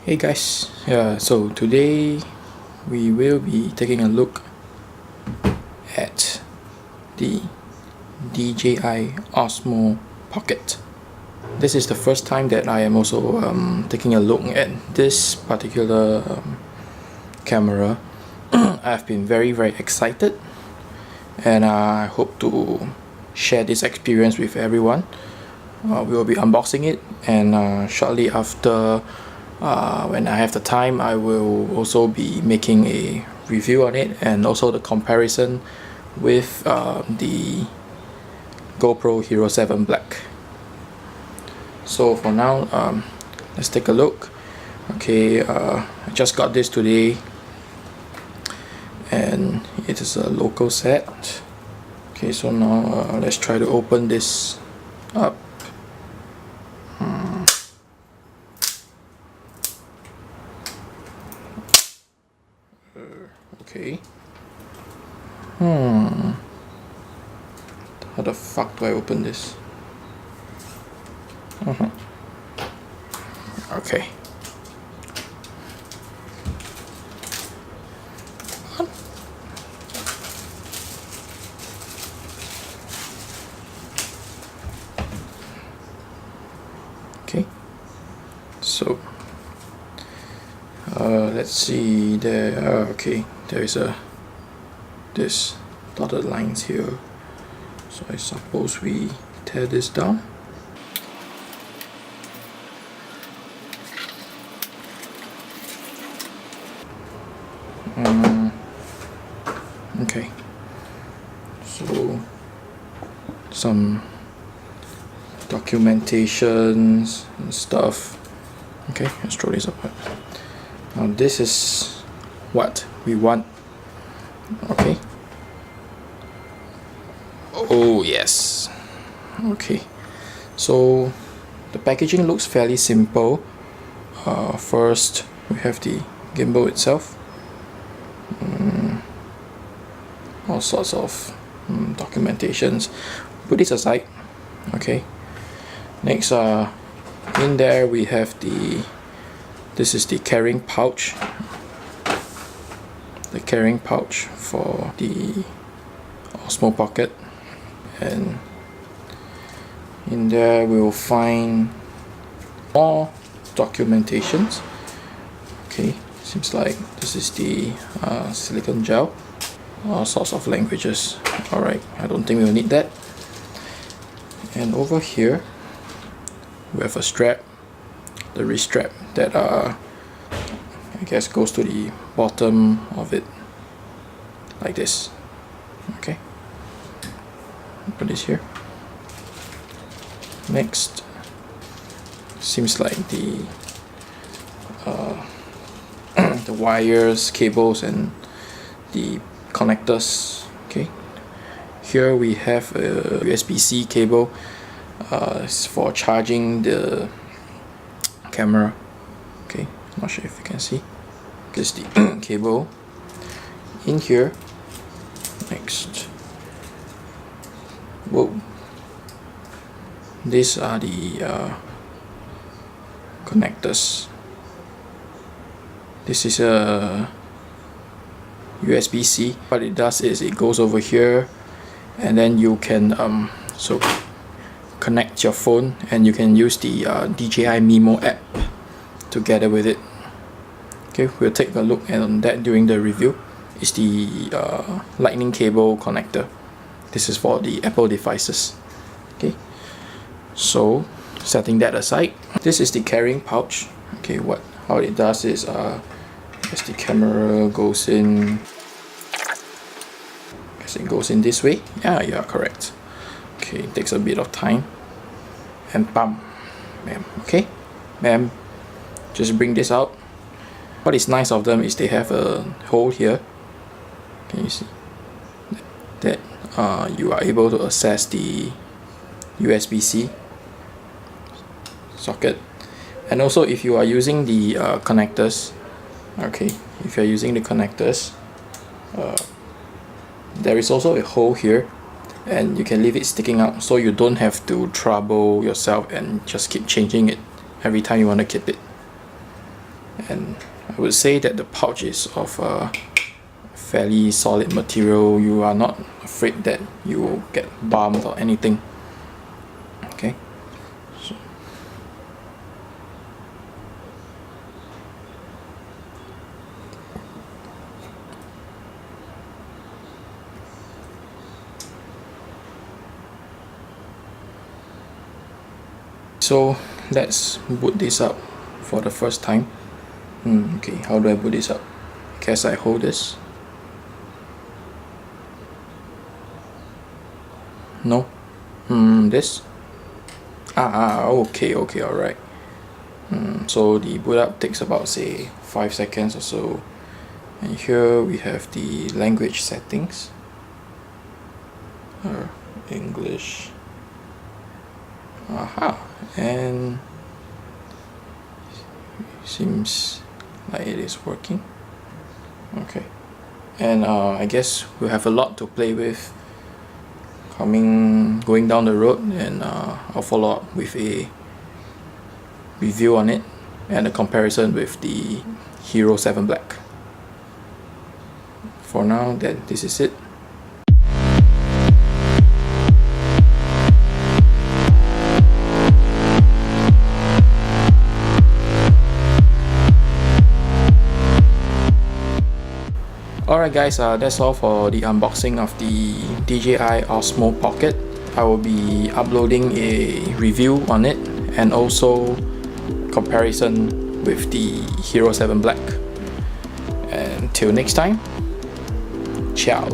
Hey guys, so today we will be taking a look at the DJI Osmo Pocket. This is the first time that I am also taking a look at this particular camera. I've been very excited, and I hope to share this experience with everyone. We will be unboxing it, and shortly after, when I have the time, I will also be making a review on it and also the comparison with the GoPro Hero 7 Black. So for now, let's take a look. Okay, I just got this today, and it is a local set. Okay, so now let's try to open this up. Okay. How the fuck do I open this? Okay. Okay. So let's see there. Okay, there is this dotted lines here. So I suppose we tear this down. Okay, so some documentations and stuff. Okay, let's throw this apart. Now this is what we want. Okay. Oh yes. Okay, so the packaging looks fairly simple. First we have the gimbal itself, all sorts of documentations. Put this aside. Okay, next in there we have this is the carrying pouch, for the Osmo Pocket, and in there we will find more documentations. Okay, seems like this is the silicone gel, all sorts of languages. Alright, I don't think we'll need that. And over here we have a strap, the wrist strap that I guess goes to the bottom of it, like this. Okay, put this here. Next, seems like the the wires, cables, and the connectors. Okay, here we have a USB-C cable for charging the camera. Okay, not sure if you can see. This is the cable in here. Next, whoa, these are the connectors. This is a USB-C. What it does is it goes over here, and then you can so connect your phone, and you can use the DJI Mimo app together with it. Okay, we'll take a look at that during the review. It's the lightning cable connector. This is for the Apple devices. Okay, so setting that aside, this is the carrying pouch. Okay, how it does is as the camera goes in, it goes in this way. Yeah, correct. Okay, it takes a bit of time, and bam, bam. Okay, bam, just bring this out. What is nice of them is they have a hole here. Can you see that you are able to access the USB-C socket? And also, if you are using the connectors, okay, if you're using the connectors, there is also a hole here, and you can leave it sticking out, so you don't have to trouble yourself and just keep changing it every time you want to keep it. and I would say that the pouch is of a fairly solid material. You are not afraid that you will get bumped or anything. Okay, so let's boot this up for the first time. Okay, how do I boot this up? Guess I hold this. No. This. Okay, alright. So the boot up takes about, say, 5 seconds or so. And here we have the language settings. English. And seems like it is working. Okay. And I guess we'll have a lot to play with going down the road, and I'll follow up with a review on it and a comparison with the Hero 7 Black. For now, then, this is it. Alright guys, that's all for the unboxing of the DJI Osmo Pocket. I will be uploading a review on it and also comparison with the Hero 7 Black. And till next time, ciao.